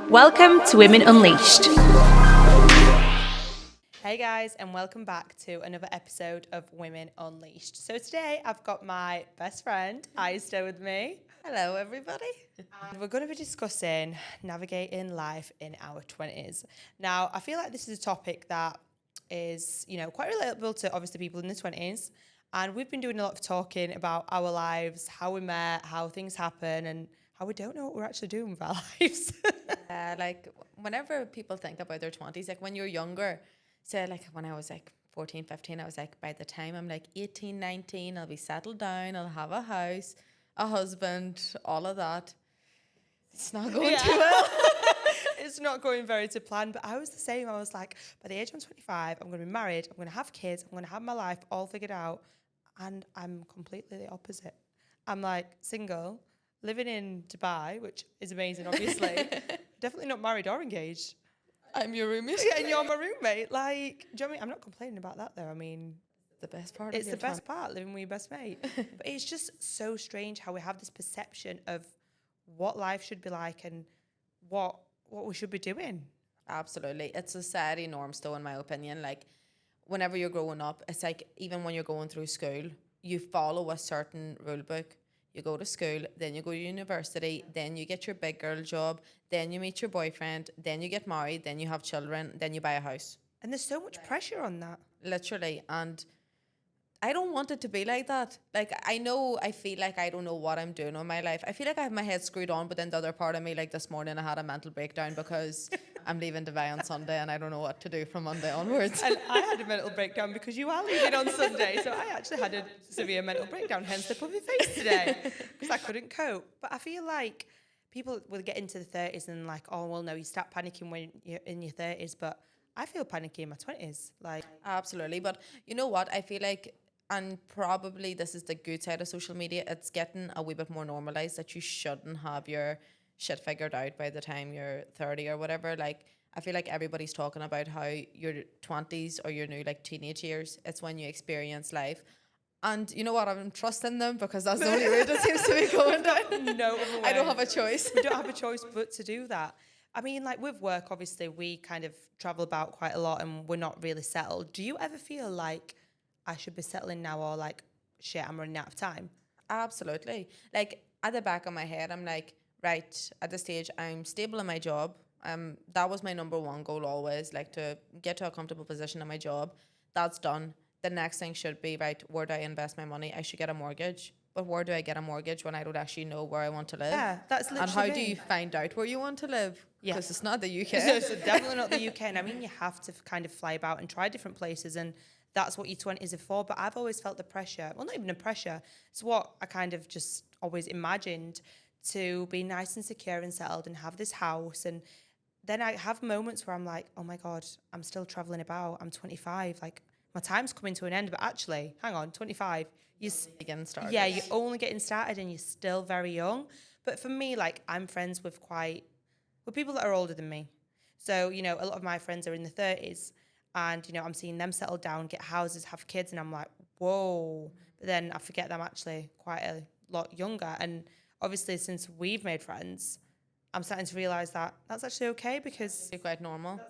Welcome to Women Unleashed. Hey guys, and welcome back to another episode of Women Unleashed. So today I've got my best friend, Aista, with me. Hello, everybody. And we're going to be discussing navigating life in our 20s. Now, I feel like this is a topic that is, quite relatable to obviously people in the 20s. And we've been doing a lot of talking about our lives, how we met, how things happen, and how we don't know what we're actually doing with our lives. Whenever people think about their 20s, like when you're younger, say like when I was like 14, 15, I was like, by the time I'm like 18, 19, I'll be settled down, I'll have a house, a husband, all of that. It's not going too well. It's not going very to plan, but I was the same. I was like, by the age I'm 25, I'm going to be married, I'm going to have kids, I'm going to have my life all figured out. And I'm completely the opposite. I'm like single, living in Dubai, which is amazing, obviously. Definitely not married or engaged. I'm your roommate. Yeah, and you're my roommate. Like, do you know what I mean? I'm not complaining about that, though. I mean, The best part. it's the best part, living with your best mate. But it's just so strange how we have this perception of what life should be like and what we should be doing. Absolutely. It's society norms, though, in my opinion. Like, whenever you're growing up, it's like even when you're going through school, you follow a certain rule book. You go to school, then you go to university, then you get your big girl job, then you meet your boyfriend, then you get married, then you have children, then you buy a house. And there's so much pressure on that. Literally. And I don't want it to be like that. Like, I feel like I don't know what I'm doing with my life. I feel like I have my head screwed on, but then the other part of me, like this morning, I had a mental breakdown because I'm leaving Dubai on Sunday and I don't know what to do from Monday onwards. And I had a mental breakdown because you are leaving on Sunday. So I actually had a severe mental breakdown, hence the puffy face today, because I couldn't cope. But I feel like people will get into the 30s and like, oh, well, no, you start panicking when you're in your 30s. But I feel panicky in my 20s. Like, Absolutely. But you know what? I feel like, and probably this is the good side of social media, it's getting a wee bit more normalized that you shouldn't have your shit figured out by the time you're 30 or whatever. Like, I feel like everybody's talking about how your 20s or your new like teenage years, it's when you experience life. And you know what? I'm trusting them because that's the only way it seems to be going down. no other way. I don't have a choice. We don't have a choice but to do that. I mean, like with work, obviously, we kind of travel about quite a lot and we're not really settled. Do you ever feel like I should be settling now or like, shit, I'm running out of time? Absolutely. Like at the back of my head, I'm like, right, at this stage, I'm stable in my job. That was my number one goal always, like to get to a comfortable position in my job. That's done. The next thing should be, right, where do I invest my money? I should get a mortgage. But where do I get a mortgage when I don't actually know where I want to live? Yeah, that's literally And how me. do you find out where you want to live? Yeah. Because it's not the UK. So definitely not the UK. And I mean, you have to kind of fly about and try different places. And that's what your 20s are for. But I've always felt the pressure. Well, not even the pressure. It's what I kind of just always imagined, to be nice and secure and settled and have this house. And then I have moments where I'm like, oh my God, I'm still traveling about. I'm 25. Like, my time's coming to an end. But actually, hang on, 25. Getting started. Yeah, you're only getting started and you're still very young. But for me, like, I'm friends with people that are older than me. So, a lot of my friends are in the 30s. And, I'm seeing them settle down, get houses, have kids. And I'm like, whoa. But then I forget that I'm actually quite a lot younger. And obviously, since we've made friends, I'm starting to realise that that's actually okay because It's quite normal.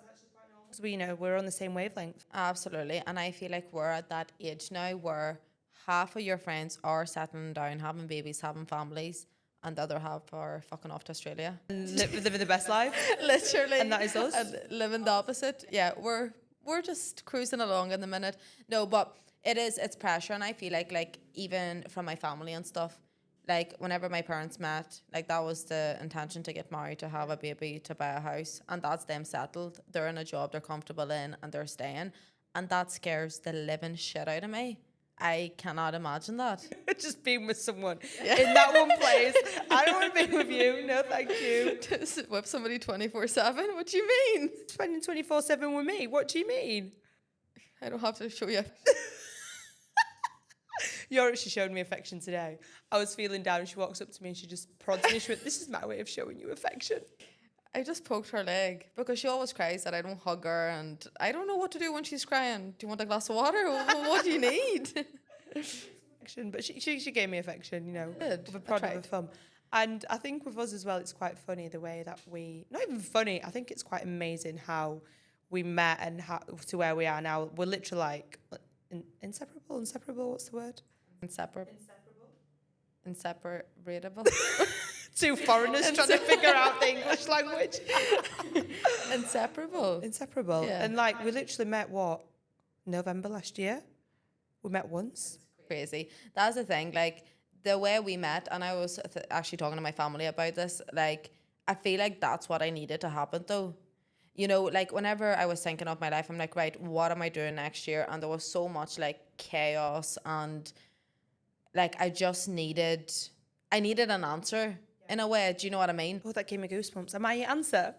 we're on the same wavelength. Absolutely. And I feel like we're at that age now where half of your friends are settling down, having babies, having families, and the other half are fucking off to Australia. Living the best life. Literally. And that is us. And living the opposite. Yeah, we're just cruising along in the minute. No, but it's pressure. And I feel like even from my family and stuff, like whenever my parents met, like that was the intention, to get married, to have a baby, to buy a house. And that's them settled. They're in a job they're comfortable in and they're staying. And that scares the living shit out of me. I cannot imagine that. Just being with someone in that one place. I don't want to be with you. No, thank you. Just with somebody 24/7? What do you mean? Spending 24/7 with me. What do you mean? I don't have to show you. You're actually showing me affection today. I was feeling down. She walks up to me and she just prods me. She went, "This is my way of showing you affection." I just poked her leg because she always cries that I don't hug her, and I don't know what to do when she's crying. Do you want a glass of water? What do you need? Affection, but she gave me affection, Good. with a prod of tried. her thumb. And I think with us as well, it's quite funny the way that not even funny, I think it's quite amazing how we met and how to where we are now. We're literally like inseparable, what's the word? Inseparable. Two foreigners trying to figure out the English language. Inseparable. Yeah. And like we literally met November last year? We met once. Crazy. That's the thing. Like the way we met, and I was actually talking to my family about this. Like I feel like that's what I needed to happen though. You know, like whenever I was thinking of my life, I'm like, right, what am I doing next year? And there was so much like chaos, and like I needed an answer in a way. Do you know what I mean? Oh, that gave me goosebumps. Am I your answer?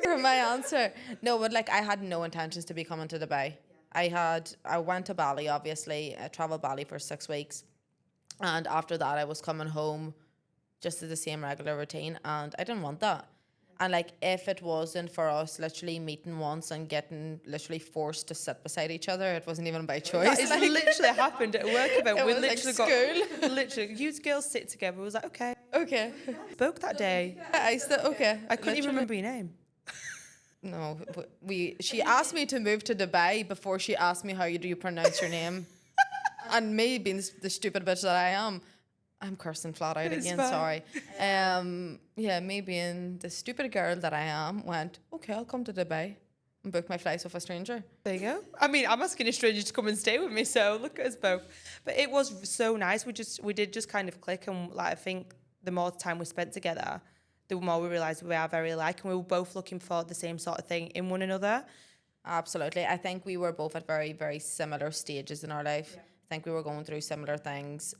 For my answer. No, but like I had no intentions to be coming to Dubai. I went to Bali, obviously. I traveled Bali for 6 weeks. And after that, I was coming home just to the same regular routine. And I didn't want that. And like, if it wasn't for us literally meeting once and getting literally forced to sit beside each other, it wasn't even by choice. It's literally happened at a work event. It We was like literally school. literally, you girls sit together. We was like, okay. Okay. Spoke that day. Okay. I couldn't even remember your name. No, she asked me to move to Dubai before she asked me how do you pronounce your name. And me being the stupid bitch that I am, I'm cursing flat out It's again, fine. sorry. Yeah, me being the stupid girl that I am, went, okay, I'll come to Dubai and book my flights with a stranger. There you go. I mean, I'm asking a stranger to come and stay with me, so look at us both. But it was so nice. We did just kind of click, and like I think the more time we spent together, the more we realised we are very alike, and we were both looking for the same sort of thing in one another. Absolutely. I think we were both at very, very similar stages in our life. Yeah. I think we were going through similar things.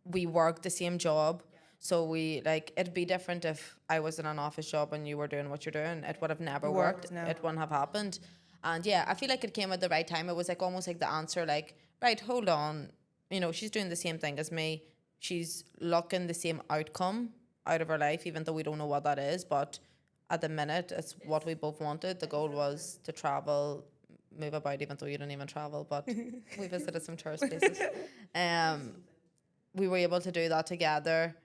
We worked the same job. Yeah. So we like it'd be different if I was in an office job and you were doing what you're doing. It would have never worked. No. It wouldn't have happened. And yeah, I feel like it came at the right time. It was like almost like the answer, like, right, hold on. You know, she's doing the same thing as me. She's looking the same outcome out of her life, even though we don't know what that is. But at the minute, it's what we both wanted. The goal was to travel, move about, even though you didn't even travel, but we visited some tourist places. We were able to do that together.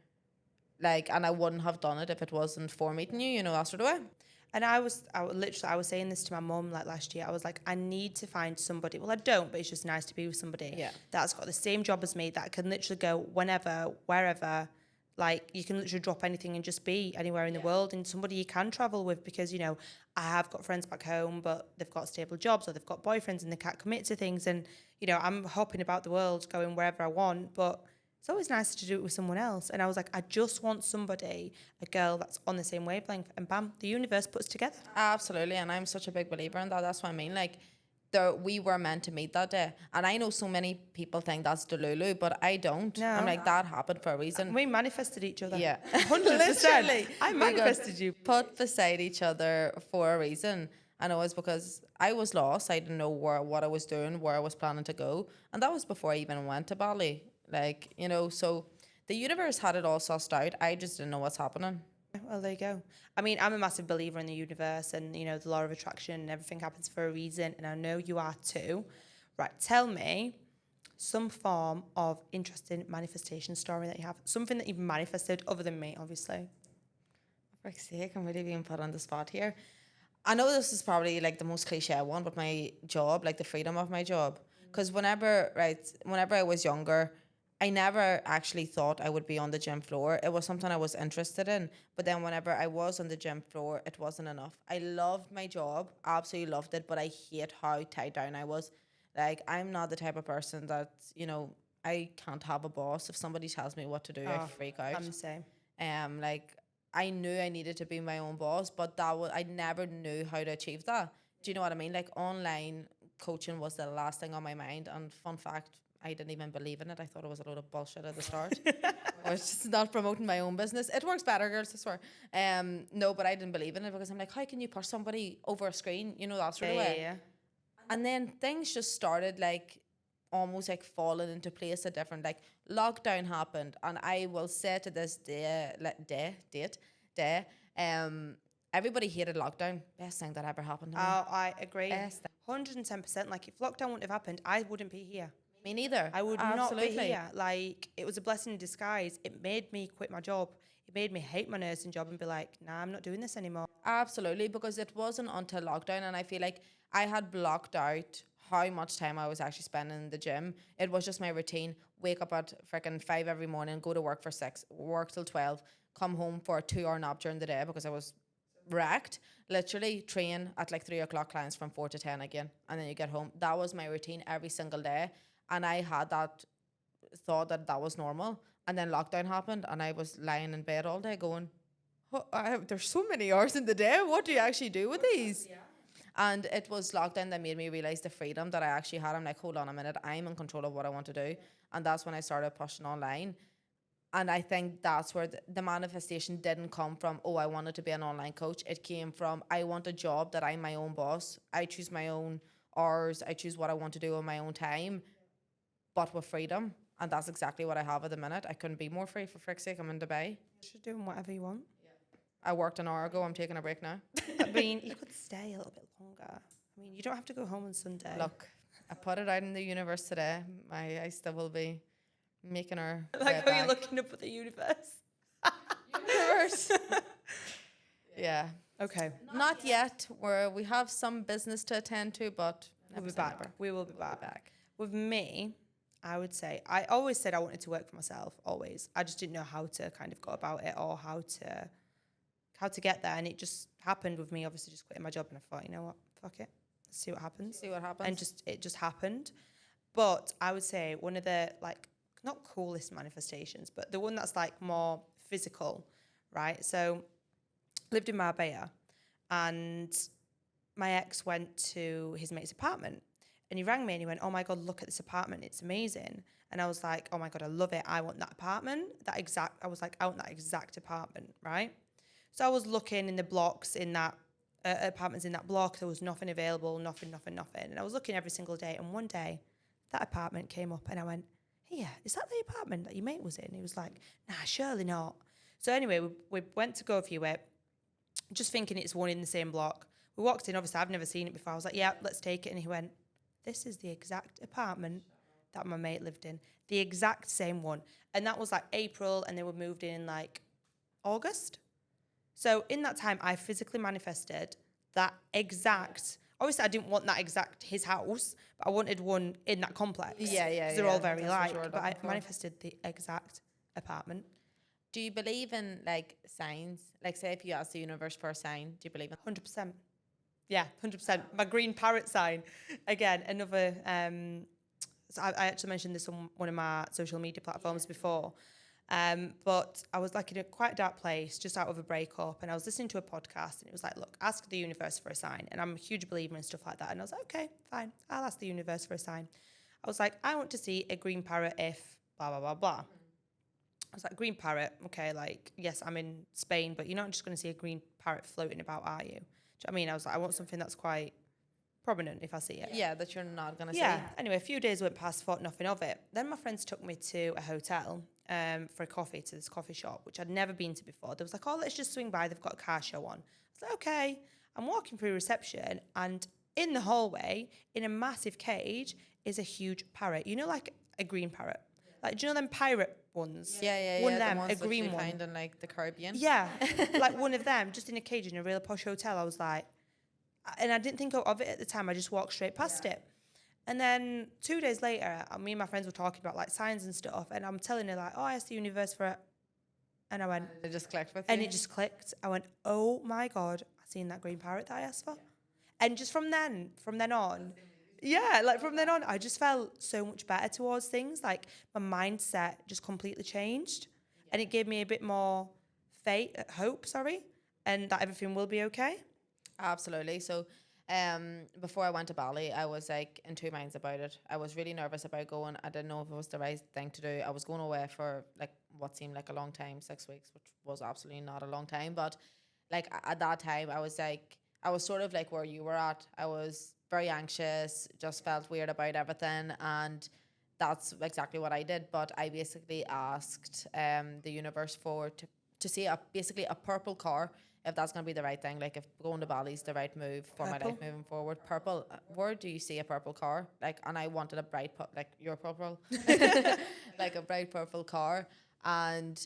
Like, and I wouldn't have done it if it wasn't for meeting you, you know, that sort of way. And I was saying this to my mum like last year. I was like, I need to find somebody. Well, I don't, but it's just nice to be with somebody that's got the same job as me, that can literally go whenever, wherever. Like, you can literally drop anything and just be anywhere in the world, and somebody you can travel with, because, you know, I have got friends back home, but they've got stable jobs or they've got boyfriends and they can't commit to things. And, you know, I'm hopping about the world going wherever I want, but it's always nice to do it with someone else. And I was like, I just want somebody, a girl that's on the same wavelength, and bam, the universe puts together. Absolutely. And I'm such a big believer in that. That's what I mean. Like, we were meant to meet that day. And I know so many people think that's Delulu, but I don't. No. I'm like, that happened for a reason. We manifested each other. Yeah. 100%. I manifested you. Put beside each other for a reason. And it was because I was lost. I didn't know what I was doing, where I was planning to go. And that was before I even went to Bali. Like, you know, so the universe had it all sussed out. I just didn't know what's happening. Well, there you go. I mean, I'm a massive believer in the universe and, you know, the law of attraction, and everything happens for a reason. And I know you are too. Right. Tell me some form of interesting manifestation story that you have. Something that you've manifested other than me, obviously. For fuck's sake, I'm really being put on the spot here. I know this is probably like the most cliche one, but my job, like the freedom of my job. Because whenever I was younger, I never actually thought I would be on the gym floor. It was something I was interested in. But then whenever I was on the gym floor, it wasn't enough. I loved my job, absolutely loved it, but I hate how tied down I was. Like, I'm not the type of person that, you know, I can't have a boss. If somebody tells me what to do, I freak out. I'm the same. Like, I knew I needed to be my own boss, but I never knew how to achieve that. Do you know what I mean? Like, online coaching was the last thing on my mind. And fun fact, I didn't even believe in it. I thought it was a load of bullshit at the start. I was just not promoting my own business. It works better, girls, I swear. No, but I didn't believe in it because I'm like, how can you push somebody over a screen? You know, that sort of way. Yeah. And then things just started like almost like falling into place at different, like lockdown happened. And I will say to this day, everybody hated lockdown. Best thing that ever happened to me. Oh, I agree. 110%. Like, if lockdown wouldn't have happened, I wouldn't be here. Me neither. I would not be here. Like, it was a blessing in disguise. It made me quit my job. it made me hate my nursing job and be like, nah, I'm not doing this anymore. Absolutely, because it wasn't until lockdown, and I feel like I had blocked out how much time I was actually spending in the gym. It was just my routine. Wake up at freaking 5 every morning, go to work for 6, work till 12, come home for a 2 hour nap during the day because I was wrecked. Literally train at like 3 o'clock, clients from 4 to 10 again, and then you get home. That was my routine every single day, and I had that thought that that was normal. And then lockdown happened, and I was lying in bed all day going, there's so many hours in the day. What do you actually do with these? Yeah. And it was lockdown that made me realize the freedom that I actually had. I'm like, hold on a minute, I'm in control of what I want to do. And that's when I started pushing online. And I think that's where the manifestation didn't come from, oh, I wanted to be an online coach. It came from, I want a job that I'm my own boss. I choose my own hours. I choose what I want to do on my own time, but with freedom. And that's exactly what I have at the minute. I couldn't be more free, for frick's sake. I'm in Dubai. You're doing whatever you want. I worked an hour ago. I'm taking a break now. I mean, you could stay a little bit longer. I mean, you don't have to go home on Sunday. Look, I put it out in the universe today. I still will be making her like how you're looking up at the universe. Universe. Yeah. Okay. Not yet. We have some business to attend to, but we'll be back. We will be back. With me, I would say, I always said I wanted to work for myself, always. I just didn't know how to kind of go about it or how to get there. And it just happened with me, obviously just quitting my job. And I thought, you know what, fuck it. Let's see what happens. And it just happened. But I would say one of the, like, not coolest manifestations, but the one that's like more physical, right? So lived in Marbella, and my ex went to his mate's apartment. And he rang me and he went, oh my God, look at this apartment. It's amazing. And I was like, oh my God, I love it. I want that apartment. I was like, I want that exact apartment, right? So I was looking in the blocks in that, apartments in that block. There was nothing available, nothing. And I was looking every single day. And one day that apartment came up and I went, hey, is that the apartment that your mate was in? He was like, nah, surely not. So anyway, we went to go view it, just thinking it's one in the same block. We walked in, obviously I've never seen it before. I was like, yeah, let's take it. And he went, this is the exact apartment that my mate lived in. The exact same one. And that was like April, and they were moved in like August. So in that time, I physically manifested that exact, obviously I didn't want that exact his house, but I wanted one in that complex. Yeah. Because they're all very alike. But I manifested the exact apartment. Do you believe in like signs? Like say if you ask the universe for a sign, do you believe in 100%? Yeah, 100%. My green parrot sign. Again, another, so I actually mentioned this on one of my social media platforms before. But I was like in a quite dark place, just out of a breakup, and I was listening to a podcast, and it was like, look, ask the universe for a sign. And I'm a huge believer in stuff like that. And I was like, okay, fine, I'll ask the universe for a sign. I was like, I want to see a green parrot if blah, blah, blah, blah. I was like, green parrot, okay, like, yes, I'm in Spain, but you're not just going to see a green parrot floating about, are you? Do you know what I mean? I was like, I want something that's quite prominent if I see it. Yeah, that you're not going to see. Yeah. Anyway, a few days went past, thought nothing of it. Then my friends took me to a hotel for a coffee, to this coffee shop, which I'd never been to before. They was like, oh, let's just swing by. They've got a car show on. I was like, okay. I'm walking through reception, and in the hallway, in a massive cage, is a huge parrot. You know, like a green parrot. Like, do you know them pirate ones? Yeah. One of the them, ones a that green you one. find in like the Caribbean. Yeah, like one of them, just in a cage in a real posh hotel. I was like, and I didn't think of it at the time. I just walked straight past it. And then 2 days later, me and my friends were talking about like signs and stuff, and I'm telling her like, oh, I asked the universe for it, and I went, it just clicked with you. and it just clicked. I went, oh my God, I seen that green parrot that I asked for, and just from then on. Yeah, like from then on, I just felt so much better towards things. Like my mindset just completely changed, and it gave me a bit more hope, and that everything will be okay. Absolutely. So, before I went to Bali, I was like in two minds about it. I was really nervous about going. I didn't know if it was the right thing to do. I was going away for like what seemed like a long time, 6 weeks, which was absolutely not a long time. But like at that time, I was sort of like where you were at. I was very anxious, just felt weird about everything, and that's exactly what I did. But I basically asked the universe to see basically a purple car, if that's going to be the right thing, like if going to Bali's the right move for my life moving forward. Purple, where do you see a purple car? Like, and I wanted a bright, like your purple, like a bright purple car. And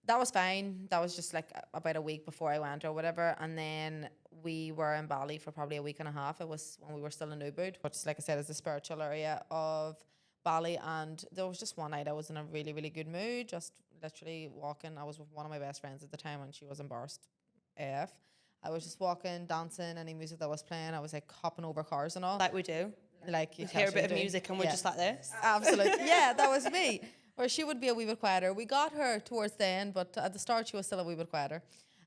that was fine. That was just like about a week before I went or whatever. And then we were in Bali for probably a week and a half. It was when we were still in Ubud, which, like I said, is the spiritual area of Bali. And there was just one night I was in a really, really good mood, just literally walking. I was with one of my best friends at the time and she was embarrassed AF. I was just walking, dancing, any music that was playing. I was like hopping over cars and all. Like we do. Like you We hear a bit of do. music and we're just like this. Absolutely. Yeah, that was me. Where she would be a wee bit quieter. We got her towards the end, but at the start she was still a wee bit quieter.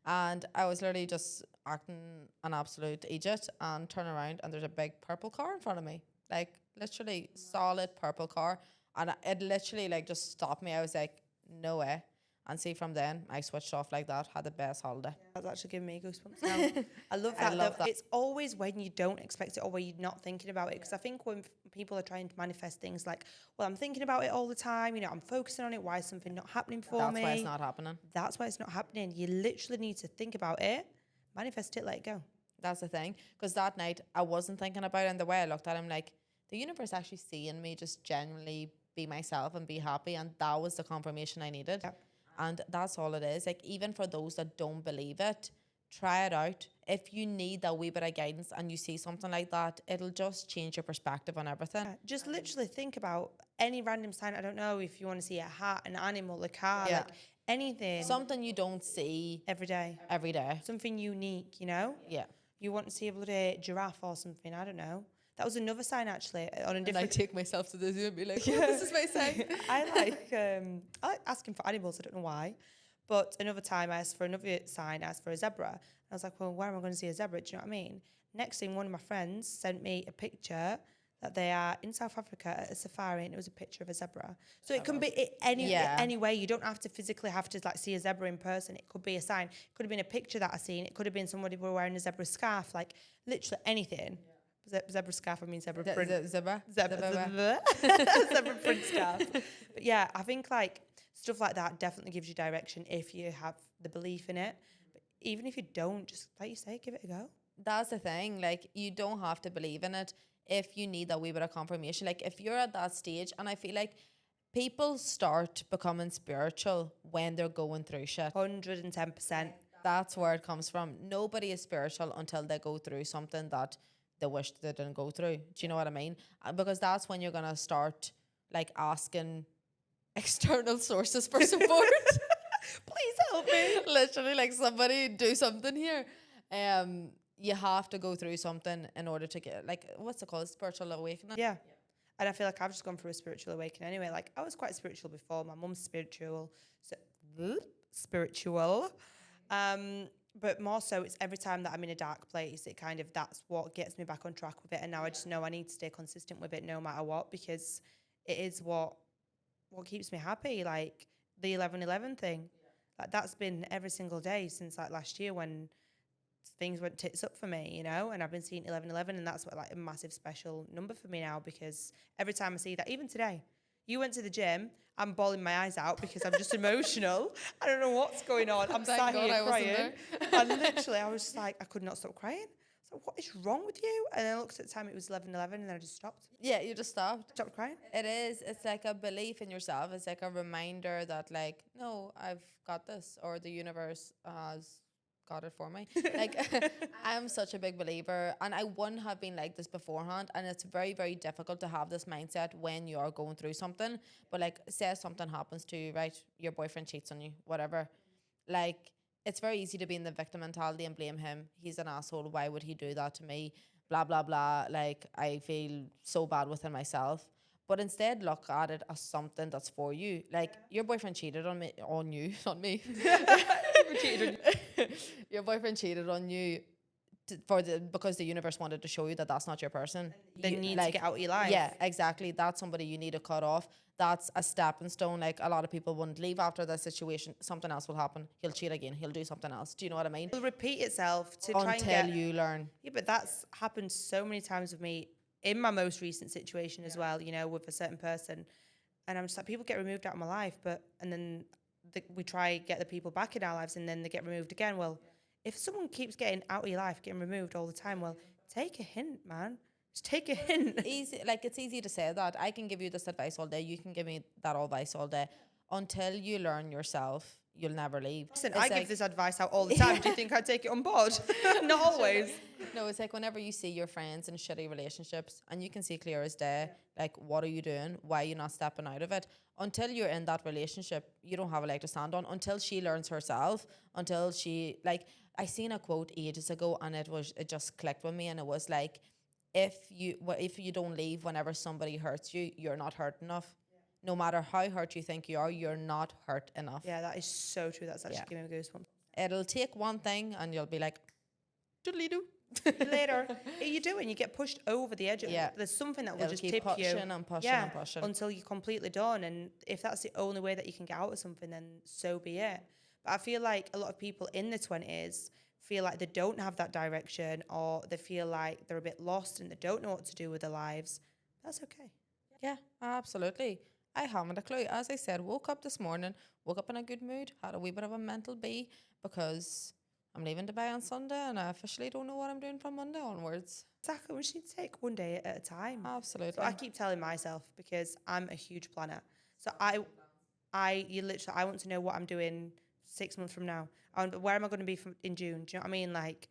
And I was literally just acting an absolute idiot and turn around and there's a big purple car in front of me. Like literally solid purple car. And it literally like just stopped me. I was like, no way. And see, from then I switched off like that, had the best holiday. That's actually giving me goosebumps now. I love that. I love that. It's always when you don't expect it or when you're not thinking about it. Because I think when people are trying to manifest things like, well, I'm thinking about it all the time, you know, I'm focusing on it. Why is something not happening for me? That's why it's not happening. That's why it's not happening. You literally need to think about it, manifest it, let it go. That's the thing. Because that night I wasn't thinking about it. And the way I looked at him, like, the universe actually seeing me just genuinely be myself and be happy. And that was the confirmation I needed. Yep. And that's all it is. Like, even for those that don't believe it, try it out. If you need that wee bit of guidance and you see something like that, it'll just change your perspective on everything. Just literally think about any random sign. I don't know if you want to see a hat, an animal, a car, Yeah. like anything. Something you don't see Every day. every day. Something unique, you know? Yeah. You want to see a bloody giraffe or something, I don't know. That was another sign actually on a And I different... take myself to the zoo and be like, oh, this is my sign. I like asking for animals, I don't know why. But another time I asked for another sign, I asked for a zebra. And I was like, well, where am I going to see a zebra? Do you know what I mean? Next thing, one of my friends sent me a picture that they are in South Africa at a safari and it was a picture of a zebra. So it can be any way. You don't have to physically have to like see a zebra in person. It could be a sign. It could have been a picture that I seen. It could have been somebody wearing a zebra scarf, like literally anything. Zebra scarf, I mean zebra print. Zebra? Zebra print scarf. But yeah, I think like stuff like that definitely gives you direction if you have the belief in it. But even if you don't, just like you say, give it a go. That's the thing. Like, you don't have to believe in it if you need that wee bit of confirmation. Like, if you're at that stage, and I feel like people start becoming spiritual when they're going through shit. 110%. That's where it comes from. Nobody is spiritual until they go through something that they wish they didn't go through. Do you know what I mean? Because that's when you're gonna start like asking external sources for support. Please help me. Literally, like, somebody do something here. You have to go through something in order to get, like, what's it called? Spiritual awakening. Yeah. And I feel like I've just gone through a spiritual awakening anyway. Like, I was quite spiritual before. My mum's spiritual. But more so, it's every time that I'm in a dark place, it kind of, that's what gets me back on track with it. And now I just know I need to stay consistent with it no matter what, because it is what keeps me happy. Like the 11/11 thing, like that's been every single day since like last year when things went tits up for me, you know, and I've been seeing 11/11 and that's what like a massive special number for me now, because every time I see that, even today, you went to the gym, I'm bawling my eyes out because I'm just emotional. I don't know what's going on. I'm sat here crying. And literally, I was just like, I could not stop crying. So what is wrong with you? And then I looked at the time, it was 11:11 and then I just stopped. Yeah, you just stopped. Stopped crying. It is. It's like a belief in yourself. It's like a reminder that, like, no, I've got this, or the universe has got it for me. Like, I'm such a big believer, and I wouldn't have been like this beforehand. And it's very, very difficult to have this mindset when you are going through something. But like, say something happens to you, right? Your boyfriend cheats on you, whatever. Like, it's very easy to be in the victim mentality and blame him. He's an asshole. Why would he do that to me? Blah, blah, blah. Like, I feel so bad within myself. But instead, look at it as something that's for you. Like, your boyfriend cheated on you, not me. Your boyfriend cheated on you because the universe wanted to show you that that's not your person. They need to get out of your life. Yeah, exactly. That's somebody you need to cut off. That's a stepping stone. Like, a lot of people wouldn't leave after that situation. Something else will happen. He'll cheat again. He'll do something else. Do you know what I mean? It'll repeat itself to try and Until get... you learn. Yeah, but that's happened so many times with me in my most recent situation as well, you know, with a certain person. And I'm just like, people get removed out of my life, and then we try get the people back in our lives and then they get removed again. Well, if someone keeps getting out of your life, getting removed all the time, well, take a hint, man. Just take a hint. Easy, like, it's easy to say that. I can give you this advice all day. You can give me that advice all day. Until you learn yourself, you'll never leave. Listen, It's I like, give this advice out all the time. Do you think I'd take it on board? Not always. no, it's like whenever you see your friends in shitty relationships and you can see clear as day, like, what are you doing? Why are you not stepping out of it? Until you're in that relationship, you don't have a leg to stand on. Until she learns herself, until she, like, I seen a quote ages ago and it just clicked with me, and it was like, if you don't leave whenever somebody hurts you, you're not hurt enough. No matter how hurt you think you are, you're not hurt enough. Yeah, that is so true. That's actually giving me goosebumps. It'll take one thing and you'll be like, doodly-doo. Later, you do, and you get pushed over the edge. Yeah. There's something that will It'll just keep tip you. pushing and pushing and pushing. Until you're completely done. And if that's the only way that you can get out of something, then so be it. But I feel like a lot of people in the 20s feel like they don't have that direction, or they feel like they're a bit lost and they don't know what to do with their lives. That's okay. Yeah, absolutely. I haven't a clue. As I said, woke up this morning, woke up in a good mood, had a wee bit of a mental bee because I'm leaving Dubai on Sunday and I officially don't know what I'm doing from Monday onwards. Exactly. We just need to take one day at a time. Absolutely. So I keep telling myself, because I'm a huge planner. So I want to know what I'm doing 6 months from now. Where am I going to be in June? Do you know what I mean? Like,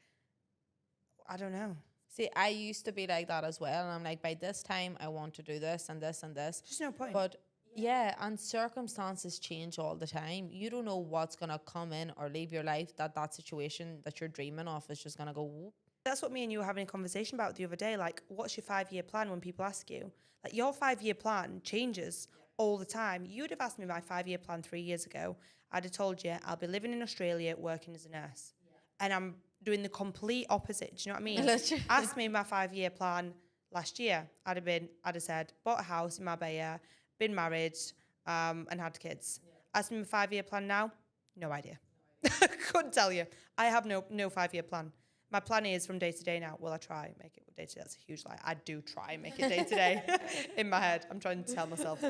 I don't know. See, I used to be like that as well. And I'm like, by this time, I want to do this and this and this. There's no point. But yeah, and circumstances change all the time. You don't know what's going to come in or leave your life, that situation that you're dreaming of is just going to go whoop. That's what me and you were having a conversation about the other day. Like, what's your 5-year plan when people ask you? Like, your 5-year plan changes all the time. You'd have asked me my 5-year plan 3 years ago. I'd have told you I'll be living in Australia working as a nurse. And I'm doing the complete opposite. Do you know what I mean? Literally. Ask me my 5-year plan last year. I'd have said, bought a house in Marbella, been married, and had kids. Ask me my 5-year plan now, no idea. Couldn't tell you. I have no 5-year plan. My plan is from day to day now. Will I try and make it day to day? That's a huge lie. I do try and make it day to day in my head. I'm trying to tell myself.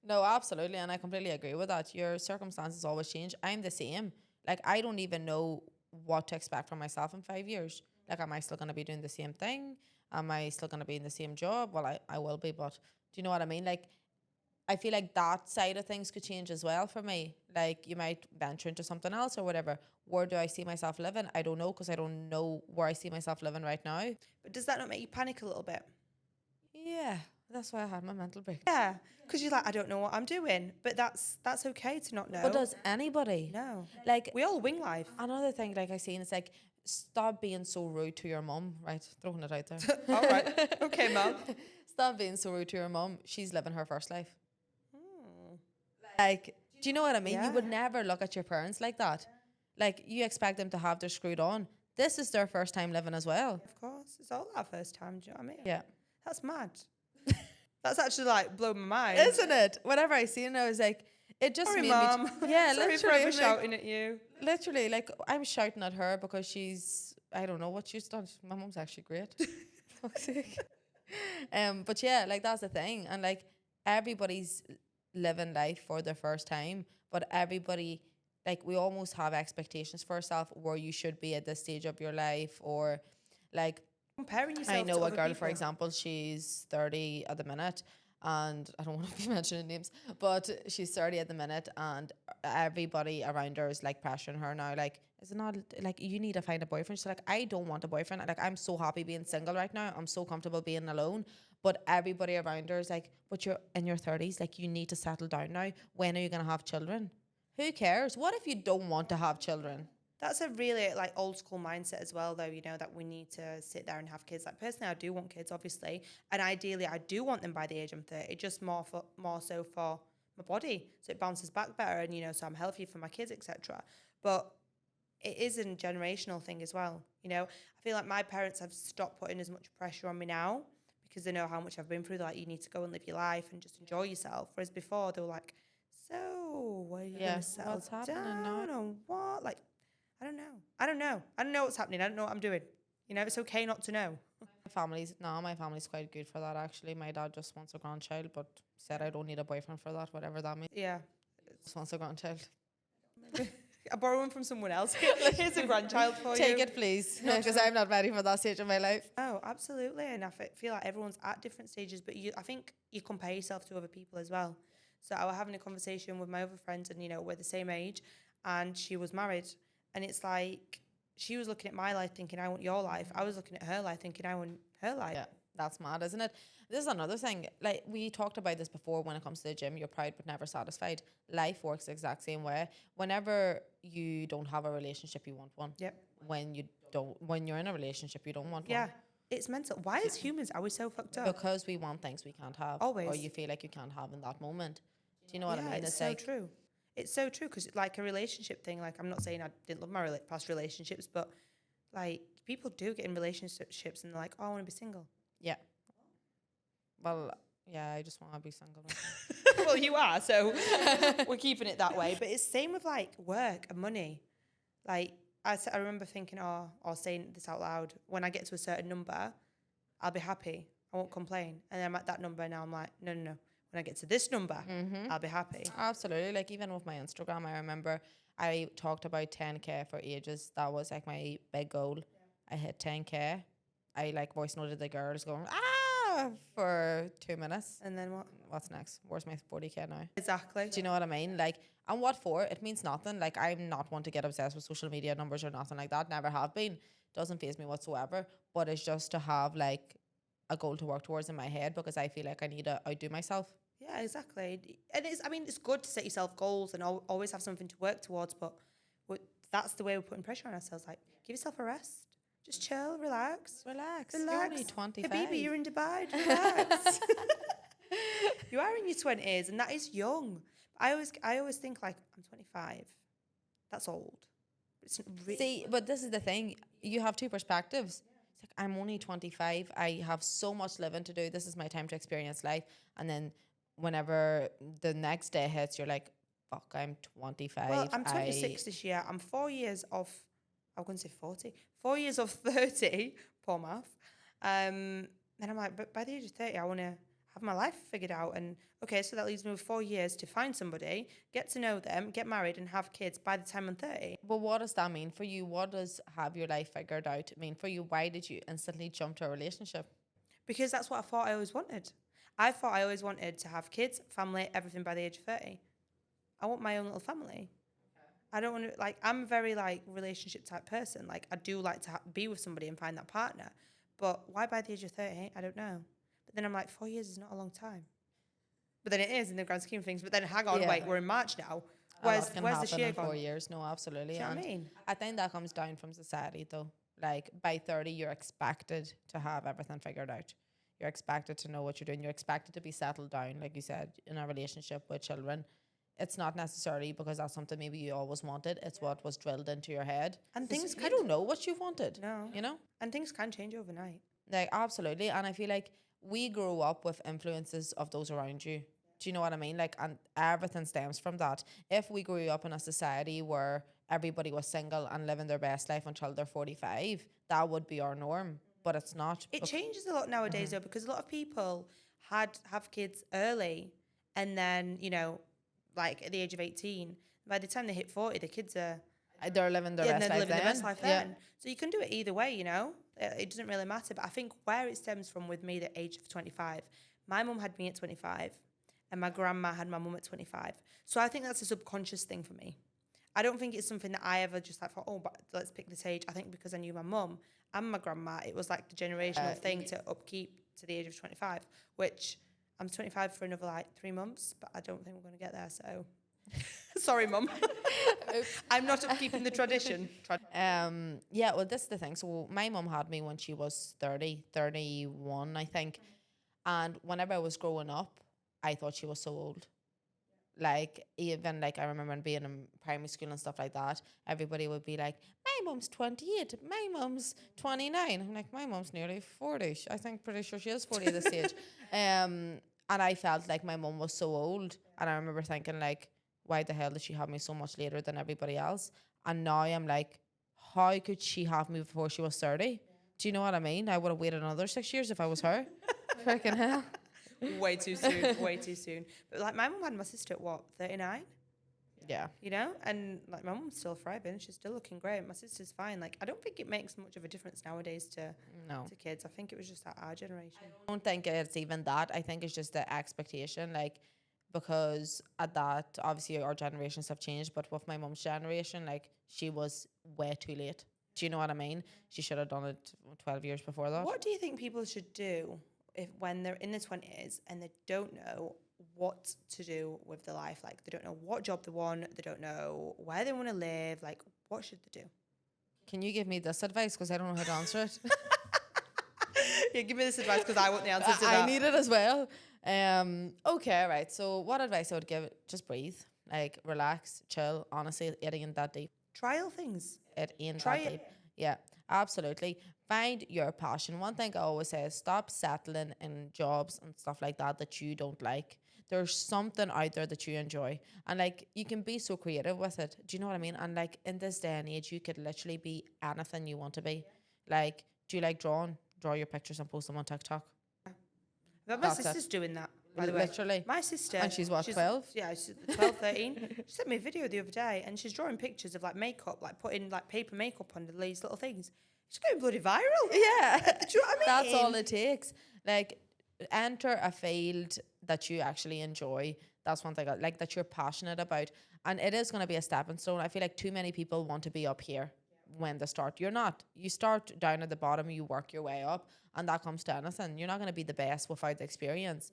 No, absolutely. And I completely agree with that. Your circumstances always change. I'm the same. Like, I don't even know what to expect from myself in 5 years. Like, am I still going to be doing the same thing? Am I still going to be in the same job? Well, I will be, but do you know what I mean? Like, I feel like that side of things could change as well for me. Like, you might venture into something else or whatever. Where do I see myself living? I don't know, because I don't know where I see myself living right now. But does that not make you panic a little bit? Yeah, that's why I had my mental break. Yeah, because you're like, I don't know what I'm doing. But that's okay to not know. But does anybody? No. Like, We all wing life. another thing, like I seen, it's like, stop being so rude to your mum, right? Throwing it out there. All right. Okay, Mum. Stop being so rude to your mum. She's living her first life. Like, do you know what I mean? Yeah. You would never look at your parents like that. Like, you expect them to have their screwed on. This is their first time living as well. Of course. It's all our first time. Do you know what I mean? Yeah. That's mad. That's actually like blown my mind. Isn't it? Whenever I seen it, I was like, it just Sorry, made Mum. me... Yeah, Sorry for literally. ever I'm like- shouting at you. Literally, like, I'm shouting at her because she's... I don't know what she's done. My mum's actually great. Fuck's sake. But yeah, like, that's the thing. And like, everybody's living life for their first time, but everybody, like, we almost have expectations for ourselves where you should be at this stage of your life, or like, Comparing yourself I know to a other girl, people. for example, she's 30 at the minute, and I don't want to be mentioning names, but she's 30 at the minute, and everybody around her is like pressuring her now, like, is it not like you need to find a boyfriend? She's like, I don't want a boyfriend. Like, I'm so happy being single right now. I'm so comfortable being alone. But everybody around her is like, but you're in your 30s, like, you need to settle down now. When are you going to have children? Who cares? What if you don't want to have children? That's a really like old school mindset as well, though, you know, that we need to sit there and have kids. Like, personally, I do want kids, obviously. And ideally, I do want them by the age I'm 30, just more so for my body. So it bounces back better and, you know, so I'm healthy for my kids, etc. But it is a generational thing as well. You know, I feel like my parents have stopped putting as much pressure on me now because they know how much I've been through. They're like, you need to go and live your life and just enjoy yourself. Whereas before, they were like, so, what are you going to settle what's happening down now? or what? Like, I don't know. I don't know what's happening. I don't know what I'm doing. You know, it's okay not to know. My family's quite good for that, actually. My dad just wants a grandchild, but said I don't need a boyfriend for that, whatever that means. Yeah. Just wants a grandchild. I borrow one from someone else. Here's a grandchild for you. Take it, please, because I'm not ready for that stage of my life. Oh, absolutely. And I feel like everyone's at different stages, but I think you compare yourself to other people as well. So I was having a conversation with my other friends and, you know, we're the same age. and she was married. And it's like, she was looking at my life thinking, I want your life. I was looking at her life thinking, I want her life. Yeah, that's mad, isn't it? This is another thing. Like, we talked about this before when it comes to the gym. You're proud but never satisfied. Life works the exact same way. Whenever you don't have a relationship, you want one. Yep. When you're in a relationship, you don't want Yeah. one. It's mental. Why as humans are we so fucked up? Because we want things we can't have. Always. Or you feel like you can't have in that moment. Do you know what I Yeah, mean? it's so true. It's so true because like a relationship thing, like I'm not saying I didn't love my past relationships, but like people do get in relationships and they're like, oh, I want to be single. Yeah. Well, yeah, I just want to be single. Well, you are, so we're keeping it that way. But it's same with like work and money. Like I remember thinking, or saying this out loud, when I get to a certain number, I'll be happy. I won't complain. And then I'm at that number now. I'm like, no. When I get to this number, I'll be happy. Absolutely. Like even with my Instagram, I remember I talked about 10K for ages. That was like my big goal. I hit 10K. I like voice noted the girls going, for 2 minutes. And then what? What's next? Where's my 40K now? Exactly. Do you know what I mean? Like, and what for? It means nothing. Like, I'm not one to get obsessed with social media numbers or nothing like that. Never have been. Doesn't faze me whatsoever. But it's just to have like a goal to work towards in my head because I feel like I need to outdo myself. Yeah, exactly. And it's good to set yourself goals and always have something to work towards. But that's the way we're putting pressure on ourselves. Like, give yourself a rest. Just chill, relax. You're only 25. Hey, baby, you're in Dubai. Relax. You are in your 20s, and that is young. I always think like I'm 25. That's old. It's See, but this is the thing. You have two perspectives. It's like I'm only 25. I have so much living to do. This is my time to experience life. And then whenever the next day hits, you're like, fuck, I'm 25. Well, I'm 26 this year. I'm 4 years off. I'm going to say 40. 4 years of 30. Poor math. And I'm like, but by the age of 30, I want to have my life figured out. And okay, so that leaves me with 4 years to find somebody, get to know them, get married, and have kids by the time I'm 30. But what does that mean for you? What does have your life figured out mean for you? Why did you instantly jump to a relationship? Because that's what I thought I always wanted. I thought I always wanted to have kids, family, everything by the age of 30. I want my own little family. I don't want to, like, I'm a very, like, relationship type person. Like, I do like to be with somebody and find that partner. But why by the age of 30? I don't know. But then I'm like, 4 years is not a long time. But then it is in the grand scheme of things. But then hang on, wait, we're in March now. Where's the year gone? 4 years? No, absolutely. Do you know what I mean? I think that comes down from society, though. Like, by 30, you're expected to have everything figured out. You're expected to know what you're doing. You're expected to be settled down, like you said, in a relationship with children. It's not necessarily because that's something maybe you always wanted. It's what was drilled into your head. And things you don't know what you wanted. No. You know? And things can change overnight. Like, absolutely. And I feel like we grew up with influences of those around you. Do you know what I mean? Like, and everything stems from that. If we grew up in a society where everybody was single and living their best life until they're 45, that would be our norm. But it's not. It changes a lot nowadays, though, because a lot of people have kids early and then, you know, like at the age of 18, by the time they hit 40, the kids are... They're living their best life then. So you can do it either way, you know? It doesn't really matter. But I think where it stems from with me, the age of 25, my mum had me at 25 and my grandma had my mum at 25. So I think that's a subconscious thing for me. I don't think it's something that I ever just like thought, oh, but let's pick this age. I think because I knew my mum and my grandma, it was like the generational thing to upkeep to the age of 25, which I'm 25 for another like 3 months, but I don't think we're going to get there. So sorry, mum. I'm not upkeeping the tradition. Yeah, well, this is the thing. So my mum had me when she was 31, I think. And whenever I was growing up, I thought she was so old. Like, even like I remember being in primary school and stuff like that, everybody would be like, my mum's 28, my mum's 29. I'm like, my mum's nearly 40. I think pretty sure she is 40 at this stage. And I felt like my mum was so old. And I remember thinking like, why the hell did she have me so much later than everybody else? And now I'm like, how could she have me before she was 30? Do you know what I mean? I would have waited another 6 years if I was her. Freaking hell. Way too soon, way too soon. But like my mum had my sister at what, 39? Yeah. You know? And like my mum's still thriving. She's still looking great. My sister's fine. Like I don't think it makes much of a difference nowadays to kids. I think it was just our generation. I don't think it's even that. I think it's just the expectation. Like because at that, obviously our generations have changed, but with my mum's generation, like she was way too late. Do you know what I mean? She should have done it 12 years before that. What do you think people should do if when they're in their 20s and they don't know what to do with their life? Like, they don't know what job they want, they don't know where they want to live. Like, what should they do? Can you give me this advice? Because I don't know how to answer it. Yeah, give me this advice because I want the answers to that. I need it as well. Okay, right. So what advice I would give? Just breathe. Like, relax, chill. Honestly, it ain't that deep. Trial things. It ain't Try that it. deep. Yeah, absolutely. Find your passion. One thing I always say is stop settling in jobs and stuff like that you don't like. There's something out there that you enjoy. And like, you can be so creative with it. Do you know what I mean? And like, in this day and age, you could literally be anything you want to be. Like, do you like drawing? Draw your pictures and post them on TikTok. But my That's it. sister's doing that, by the way. Literally. My sister. And she's what, 12? Yeah, she's 12, 13. She sent me a video the other day and she's drawing pictures of like makeup, like putting like paper makeup on these little things. She's going bloody viral. Yeah. Do you know what I mean? That's all it takes. Like, enter a field that you actually enjoy. That's one thing, like, that you're passionate about. And it is going to be a stepping stone. I feel like too many people want to be up here when they start. You're not. You start down at the bottom, you work your way up, and that comes to anything. You're not going to be the best without the experience.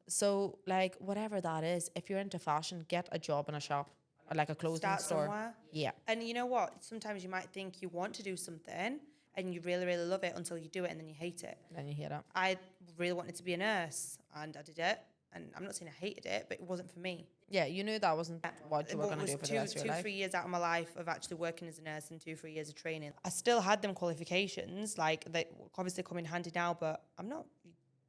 So, like, whatever that is, if you're into fashion, get a job in a shop, or like a clothing Start store. somewhere. Yeah. And you know what? Sometimes you might think you want to do something and you really, really love it until you do it and then you hate it. Then you hear that. I really wanted to be a nurse and I did it. And I'm not saying I hated it, but it wasn't for me. Yeah, you knew that wasn't what you were But going it to was do for the rest of your life. 3 years out of my life of actually working as a nurse and 2-3 years of training. I still had them qualifications, like they obviously come in handy now, but I'm not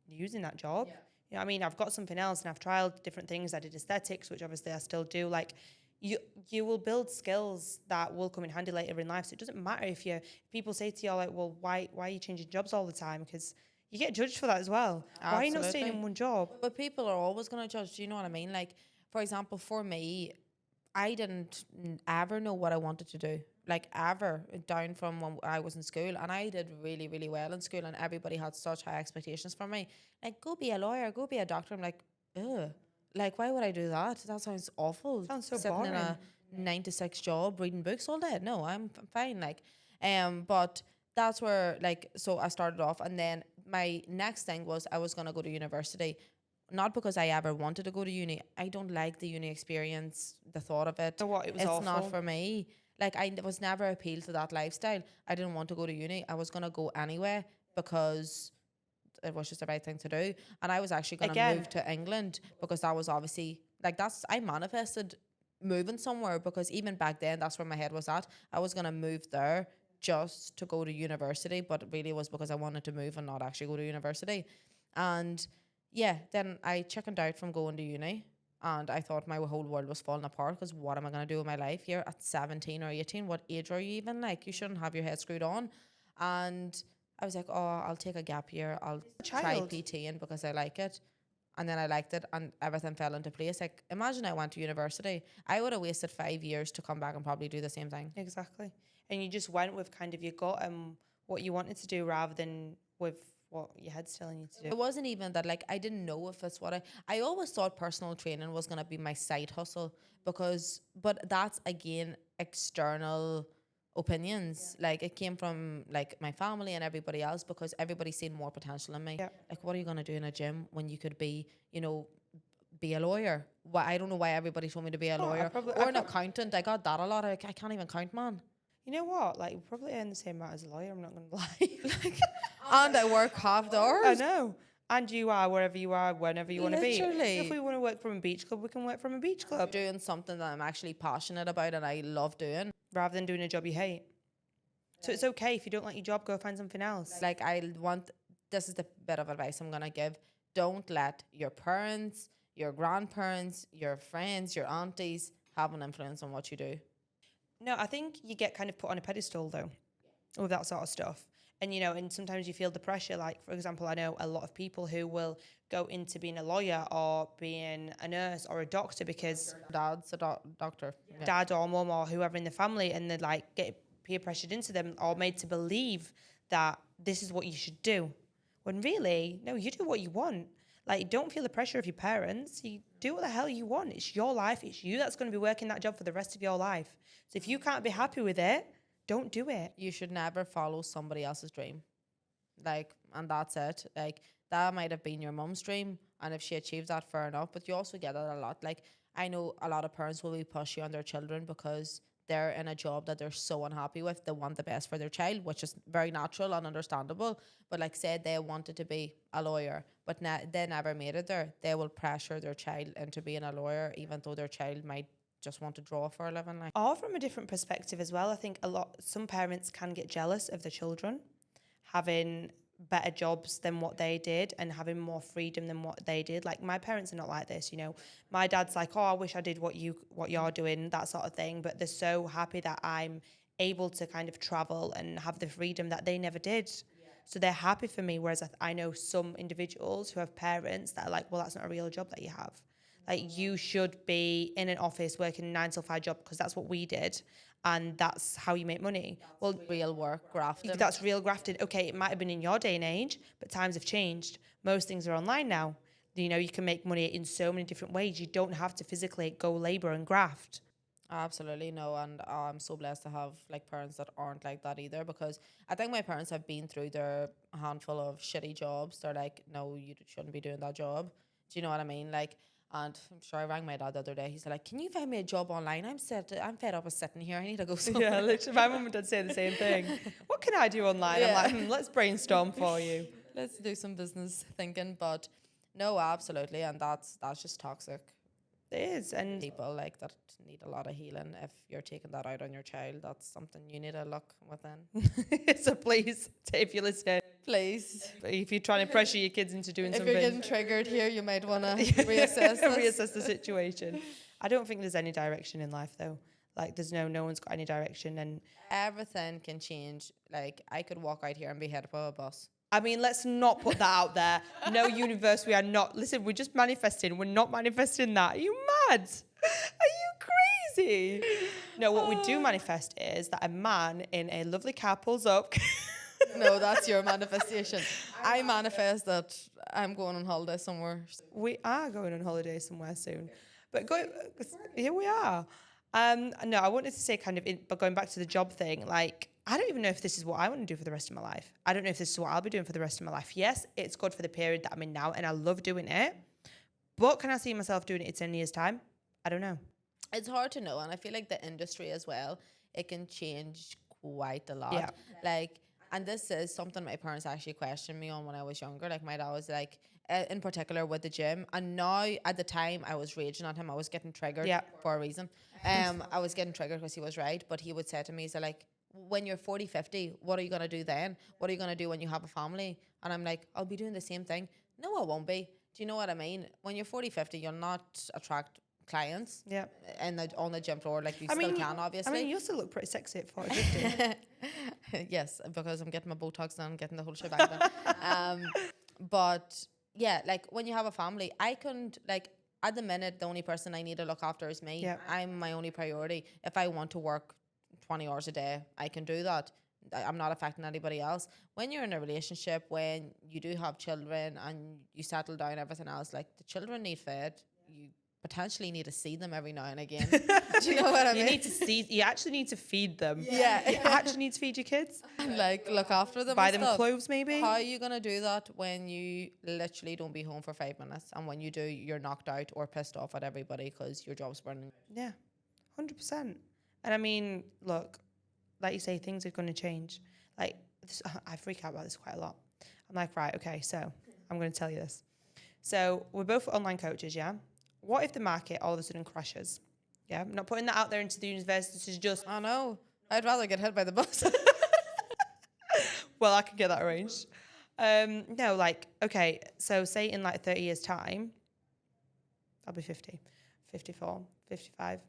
using that job. Yeah. You know what I mean? I've got something else and I've trialed different things. I did aesthetics, which obviously I still do. Like, you will build skills that will come in handy later in life. So it doesn't matter if people say to you like, well, why are you changing jobs all the time? Because you get judged for that as well. Absolutely. Why are you not staying in one job? But people are always going to judge. Do you know what I mean? Like, for example, for me, I didn't ever know what I wanted to do. Like, ever, down from when I was in school. And I did really, really well in school. And everybody had such high expectations for me. Like, go be a lawyer, go be a doctor. I'm like, ugh. Like, why would I do that? That sounds awful. Sounds so Sitting boring. in a 9 to 6 job, reading books all day. No, I'm fine. Like, but that's where, like, so I started off. And then my next thing was I was going to go to university. Not because I ever wanted to go to uni. I don't like the uni experience, the thought of it. So what? It was it's awful. not for me. Like, I was never appealed to that lifestyle. I didn't want to go to uni. I was going to go anyway because it was just the right thing to do. And I was actually going to move to England because that was obviously, like, I manifested moving somewhere because even back then, that's where my head was at. I was going to move there just to go to university, but it really was because I wanted to move and not actually go to university. And yeah, then I chickened out from going to uni and I thought my whole world was falling apart because what am I going to do with my life here at 17 or 18? What age are you even? Like, you shouldn't have your head screwed on. And I was like, oh, I'll take a gap year. I'll try PTing because I like it. And then I liked it and everything fell into place. Like, imagine I went to university. I would have wasted 5 years to come back and probably do the same thing. Exactly. And you just went with kind of your gut and what you wanted to do rather than with what your head's telling you to do. It wasn't even that, like, I didn't know if it's what I always thought personal training was going to be my side hustle but that's, again, external opinions. Like, it came from, like, my family and everybody else because everybody's seen more potential in me. Yeah. Like, what are you going to do in a gym when you could be, be a lawyer? Why, I don't know why everybody told me to be a lawyer. Or an accountant. I got that a lot. I can't even count, man. You know what? Like, we probably earn the same amount as a lawyer, I'm not going to lie. And I work half the hours. I know. And you are wherever you are, whenever you want to be. Literally. If we want to work from a beach club, we can work from a beach club. Doing something that I'm actually passionate about and I love doing. Rather than doing a job you hate. So it's okay if you don't like your job, go find something else. Like, this is the bit of advice I'm going to give. Don't let your parents, your grandparents, your friends, your aunties have an influence on what you do. No, I think you get kind of put on a pedestal though, with that sort of stuff. And, and sometimes you feel the pressure. Like, for example, I know a lot of people who will go into being a lawyer or being a nurse or a doctor because Dad's a doctor. Yeah. Dad or mum or whoever in the family, and they're like get peer pressured into them or made to believe that this is what you should do. When really, no, you do what you want. Like, don't feel the pressure of your parents. You do what the hell you want. It's your life. It's you that's going to be working that job for the rest of your life. So if you can't be happy with it, don't do it. You should never follow somebody else's dream. Like, and that's it. Like, that might have been your mum's dream, and if she achieves that, fair enough. But you also get that a lot. Like, I know a lot of parents will be pushy on their children because they're in a job that they're so unhappy with. They want the best for their child, which is very natural and understandable. But like, say they wanted to be a lawyer, but they never made it there. They will pressure their child into being a lawyer, even though their child might just want to draw for a living. Like, Or from a different perspective as well, I think some parents can get jealous of their children having better jobs than what they did and having more freedom than what they did. Like, my parents are not like this, you know. My dad's like, oh, I wish I did what you're doing, that sort of thing. But they're so happy that I'm able to kind of travel and have the freedom that they never did. So they're happy for me. Whereas I know some individuals who have parents that are like, well, that's not a real job that you have. Like, you should be in an office working a 9 to 5 job because that's what we did. And that's how you make money. Well, real work, grafting. that's real grafting. Okay, it might have been in your day and age, but times have changed. Most things are online now. You know, you can make money in so many different ways. You don't have to physically go labor and graft. Absolutely no, and I'm so blessed to have like parents that aren't like that either, because I think my parents have been through their handful of shitty jobs. They're like, no, you shouldn't be doing that job. Do you know what I mean? Like, and I'm sure I rang my dad the other day. He's like, can you find me a job online? I'm fed up of sitting here. I need to go somewhere. Yeah, literally, my mum and dad say the same thing. What can I do online? Yeah. I'm like, let's brainstorm for you. Let's do some business thinking. But no, absolutely, and that's just toxic. It is, and People like that need a lot of healing. If you're taking that out on your child, that's something you need to look within. so please, if you're listening, Please, if you're trying to pressure your kids into doing if something, you're getting triggered here, you might want to reassess this. reassess the situation. I don't think there's any direction in life though. Like, there's no one's got any direction, and Everything can change. Like, I could walk out here and be hit by a bus. I mean, let's not put that out there. No, universe, we are not. Listen, we're just manifesting. We're not manifesting that. Are you mad? Are you crazy? No, what we do manifest is that a man in a lovely car pulls up. No, that's your manifestation. I manifest that I'm going on holiday somewhere. We are going on holiday somewhere soon. But here we are. No, I wanted to say but going back to the job thing, like, I don't even know if this is what I want to do for the rest of my life. I don't know if this is what I'll be doing for the rest of my life. Yes, it's good for the period that I'm in now, and I love doing it. But can I see myself doing it in 10 years' time? I don't know. It's hard to know, and I feel like the industry as well, it can change quite a lot. Yeah. Like, and this is something my parents actually questioned me on when I was younger. Like, my dad was like, in particular with the gym, and now at the time I was raging at him. I was getting triggered for a reason. I was getting triggered because he was right, but he would say to me, he's like, when you're 40, 50, what are you going to do then? What are you going to do when you have a family? And I'm like, I'll be doing the same thing. No, I won't be. Do you know what I mean? When you're 40, 50, you'll not attract clients on the gym floor like you still can, obviously. I mean, you still look pretty sexy at 40, 50. Yes, because I'm getting my Botox done, getting the whole shebang done. But yeah, like, when you have a family, I couldn't, like, at the minute, the only person I need to look after is me. Yeah. I'm my only priority. If I want to work 20 hours a day, I can do that. I'm not affecting anybody else. When you're in a relationship, when you do have children and you settle down, everything else, like, the children need fed. You potentially need to see them every now and again. Do you know what I mean? You actually need to feed them. Yeah. You actually need to feed your kids. Like, look after them. Buy and them stuff. clothes, maybe. How are you going to do that when you literally don't be home for 5 minutes? And when you do, you're knocked out or pissed off at everybody because your job's burning. Yeah, 100%. And I mean, look, like you say, things are going to change. Like, I freak out about this quite a lot. I'm like, right, okay, so I'm going to tell you this. So we're both online coaches, yeah? What if the market all of a sudden crashes? Yeah, I'm not putting that out there into the universe. This is just... I know. I'd rather get hit by the bus. Well, I can get that arranged. No, like, okay, so say in like 30 years' time, I'll be 50, 54, 55.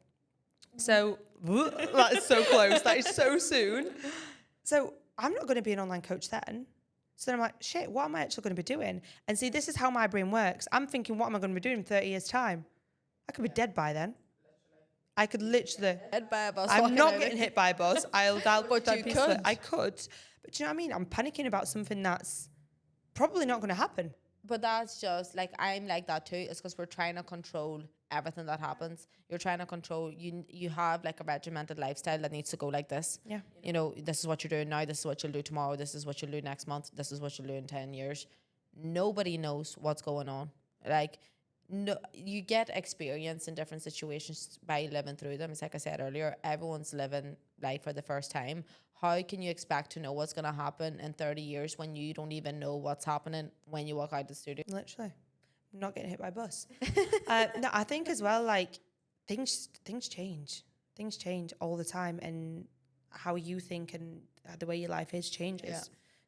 So, that is so close. That is so soon. So, I'm not going to be an online coach then. So then I'm like, shit, what am I actually going to be doing? And see, this is how my brain works. I'm thinking, what am I going to be doing in 30 years' time? I could be dead by then. I could literally... Hit by a bus. I'm not getting hit by a bus. But you could. I could. But do you know what I mean? I'm panicking about something that's probably not going to happen. But that's just like I'm like that too. It's because we're trying to control everything that happens. You're trying to control. You have like a regimented lifestyle that needs to go like this. Yeah. You know, this is what you're doing now. This is what you'll do tomorrow. This is what you'll do next month. This is what you'll do in 10 years. Nobody knows what's going on. Like, no, you get experience in different situations by living through them. It's like I said earlier, everyone's living life for the first time. How can you expect to know what's going to happen in 30 years when you don't even know what's happening when you walk out the studio? Literally. I'm not getting hit by a bus. No, I think as well, like, things change. Things change all the time, and how you think and the way your life is changes. Yeah.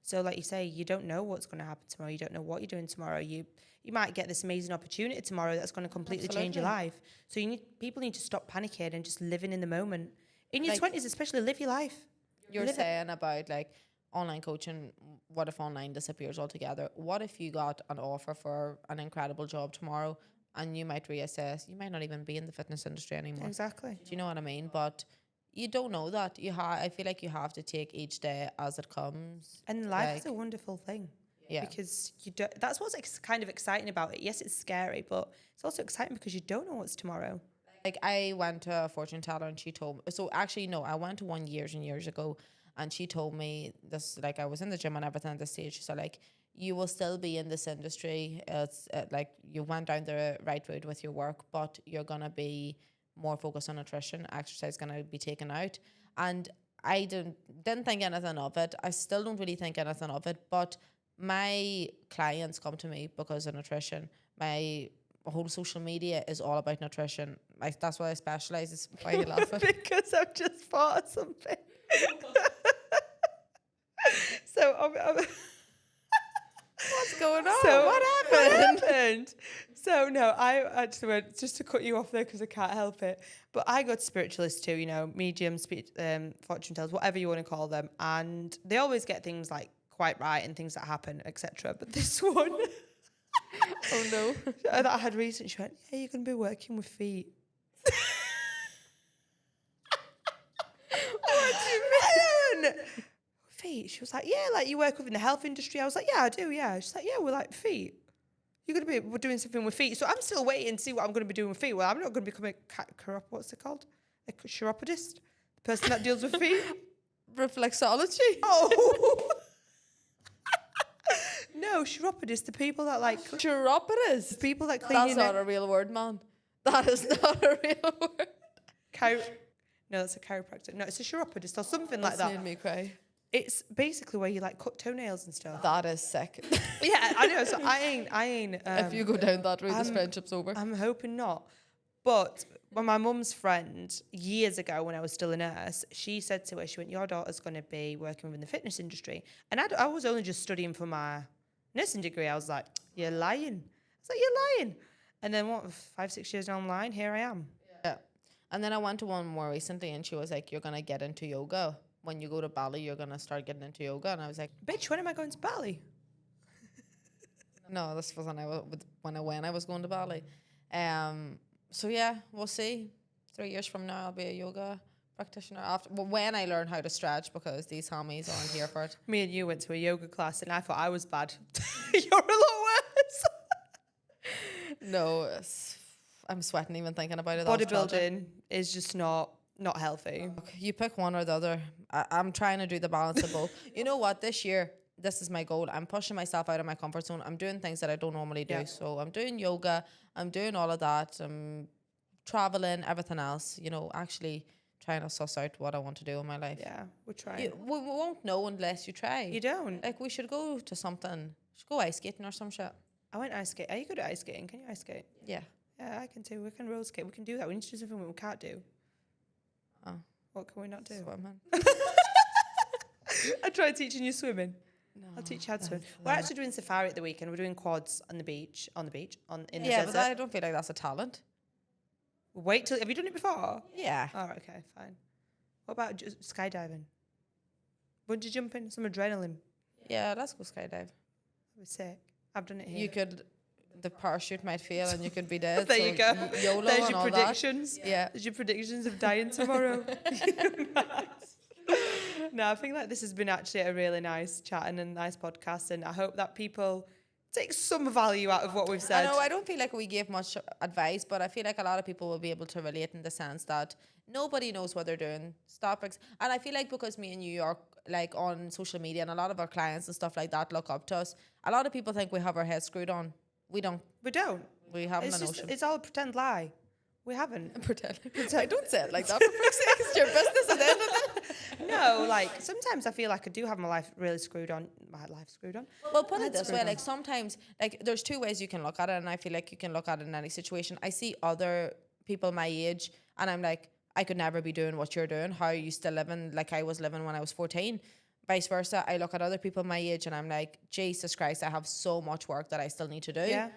So like you say, you don't know what's going to happen tomorrow. You don't know what you're doing tomorrow. You might get this amazing opportunity tomorrow that's going to completely change your life. So people need to stop panicking and just living in the moment. In your 20s especially, live your life. You're saying about like online coaching, what if online disappears altogether? What if you got an offer for an incredible job tomorrow and you might reassess? You might not even be in the fitness industry anymore. Exactly. Do you know what I mean? But you don't know that. I feel like you have to take each day as it comes. And life is a wonderful thing. Yeah. Because that's what's kind of exciting about it. Yes, it's scary, but it's also exciting because you don't know what's tomorrow. Like I went to a fortune teller and she told me, so actually no, I went to one years and years ago and she told me this, like I was in the gym and everything at this stage. So like, you will still be in this industry. It's like you went down the right road with your work, but you're going to be more focused on nutrition. Exercise going to be taken out. And I didn't think anything of it. I still don't really think anything of it, but my clients come to me because of nutrition. My whole social media is all about nutrition. Like that's what I specialize. Is why you laughing? Because I've just thought of something. So What's going on? So what happened? So no, I actually went, just to cut you off there because I can't help it. But I go to spiritualists too, you know, mediums, fortune tellers, whatever you want to call them, and they always get things like quite right and things that happen, etc. But this one, Oh no, that I had recently, she went, "Yeah, you're going to be working with feet." what do you mean? Feet. She was like, "Yeah, like you work within the health industry." I was like, "Yeah, I do. Yeah." She's like, "Yeah, we're like feet. We're doing something with feet." So I'm still waiting to see what I'm going to be doing with feet. Well, I'm not going to become what's it called? A chiropodist? The person that deals with feet? Reflexology. Oh. No, chiropodist, the people that like... Chiropodist. People that clean That's not a real word, man. That is not a real word. No, that's a chiropractor. No, it's a chiropodist or something like that. Made me cry. It's basically where you like cut toenails and stuff. That is sick. Yeah, I know. So I ain't. If you go down that route, this friendship's over. I'm hoping not. But when my mum's friend, years ago when I was still a nurse, she said to her, she went, "Your daughter's going to be working within the fitness industry." And I was only just studying for my nursing degree. I was like, "You're lying." I was like, "You're lying." And then 5-6 years down the line, here I am. Yeah. And then I went to one more recently and she was like, "You're going to get into yoga. When you go to Bali, you're going to start getting into yoga." And I was like, "Bitch, when am I going to Bali?" No, this was when I was going to Bali. So yeah, we'll see. 3 years from now, I'll be a yoga practitioner when I learn how to stretch, because these homies aren't here for it. Me and you went to a yoga class and I thought I was bad. You're a lot worse. No, I'm sweating even thinking about it. Bodybuilding is just not healthy. You pick one or the other. I'm trying to do the balance of both. You know what? This year, this is my goal. I'm pushing myself out of my comfort zone. I'm doing things that I don't normally do. Yeah. So I'm doing yoga. I'm doing all of that. I'm traveling, everything else. You know, actually trying to suss out what I want to do in my life. Yeah, we're trying. We won't know unless you try. You don't. Like, we should go to something. We should go ice skating or some shit. I went ice skating. Are you good at ice skating? Can you ice skate? Yeah. Yeah, I can too. We can roller skate. We can do that. We need to do something we can't do. Oh. What can we not do? Swimming. I tried teaching you swimming. No, I'll teach you how to swim. We're actually doing safari at the weekend. We're doing quads on the beach, in the desert. Yeah, but I don't feel like that's a talent. Wait till, have you done it before? Yeah. Oh, okay, fine. What about just skydiving? Bungee jumping? Some adrenaline? Yeah, let's go skydive. That was sick. I've done it here. The parachute might fail and you could be dead. There you go. YOLO. There's and your all predictions. That. Yeah. There's your predictions of dying tomorrow. No, I think that this has been actually a really nice chat and a nice podcast, and I hope that people take some value out of what we've said. I know I don't feel like we gave much advice, but I feel like a lot of people will be able to relate in the sense that nobody knows what they're doing. And I feel like because me and you are like on social media and a lot of our clients and stuff like that look up to us, a lot of people think we have our heads screwed on. We don't. We don't. We haven't a notion. It's all a pretend lie. We haven't. Pretend. I don't say it like that, for fuck's sake. It's your business at the end of it. No, like sometimes I feel like I do have my life really screwed on. My life screwed on. Well, put it this way, like sometimes, like there's two ways you can look at it, and I feel like you can look at it in any situation. I see other people my age, and I'm like, I could never be doing what you're doing. How are you still living like I was living when I was 14? Vice versa, I look at other people my age, and I'm like, Jesus Christ, I have so much work that I still need to do. Yeah,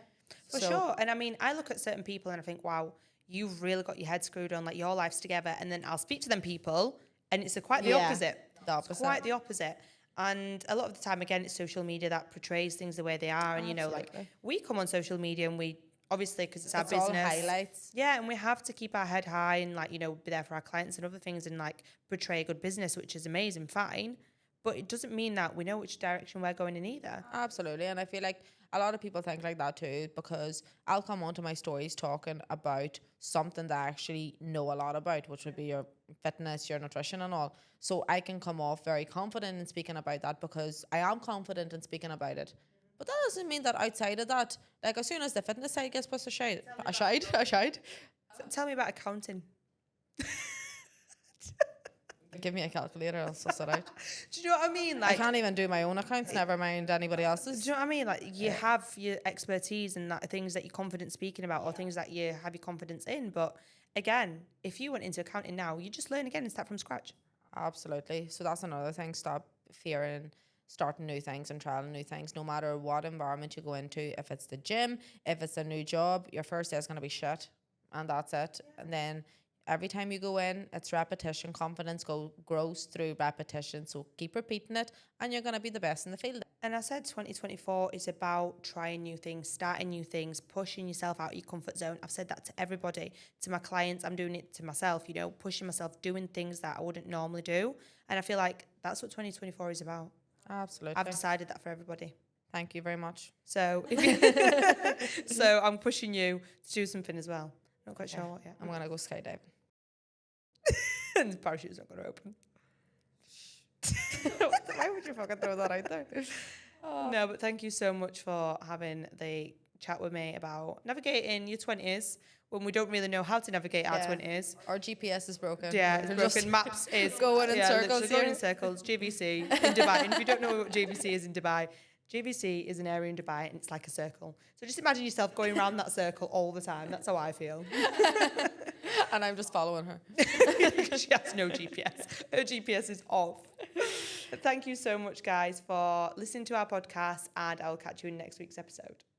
for sure. And I mean, I look at certain people and I think, wow, you've really got your head screwed on, like your life's together. And then I'll speak to them people and it's quite the opposite. It's quite the opposite. And a lot of the time, again, it's social media that portrays things the way they are. And, you know, like we come on social media and we obviously, because it's our business. All highlights. Yeah, and we have to keep our head high and like, you know, be there for our clients and other things and like portray a good business, which is amazing, fine. But it doesn't mean that we know which direction we're going in either. Absolutely. And I feel like a lot of people think like that too, because I'll come onto my stories talking about something that I actually know a lot about, which would be your fitness, your nutrition and all. So I can come off very confident in speaking about that because I am confident in speaking about it. But that doesn't mean that outside of that, like as soon as the fitness side gets pushed aside. Tell me about accounting. Give me a calculator, I'll suss it out. Do you know what I mean? Like I can't even do my own accounts, never mind anybody else's. Do you know what I mean? Like you have your expertise and that things that you're confident speaking about or things that you have your confidence in. But again, if you went into accounting now, you just learn again and start from scratch. Absolutely. So that's another thing. Stop fearing starting new things and trialing new things, no matter what environment you go into. If it's the gym, if it's a new job, your first day is going to be shit and that's it. And then every time you go in, it's repetition. Confidence grows through repetition. So keep repeating it and you're going to be the best in the field. And I said 2024 is about trying new things, starting new things, pushing yourself out of your comfort zone. I've said that to everybody, to my clients. I'm doing it to myself, you know, pushing myself, doing things that I wouldn't normally do. And I feel like that's what 2024 is about. Absolutely. I've decided that for everybody. Thank you very much. So, so I'm pushing you to do something as well. Not quite sure what yet. I'm going to go skydiving. And the parachute's not going to open. Why would you fucking throw that out there? Oh. No, but thank you so much for having the chat with me about navigating your 20s when we don't really know how to navigate our 20s. Our GPS is broken. Yeah, it's broken. Maps is going in circles. Going in circles. JVC in Dubai. And if you don't know what JVC is in Dubai, JVC is an area in Dubai and it's like a circle. So just imagine yourself going around that circle all the time. That's how I feel. And I'm just following her. She has no GPS. Her GPS is off. Thank you so much, guys, for listening to our podcast, and I will catch you in next week's episode.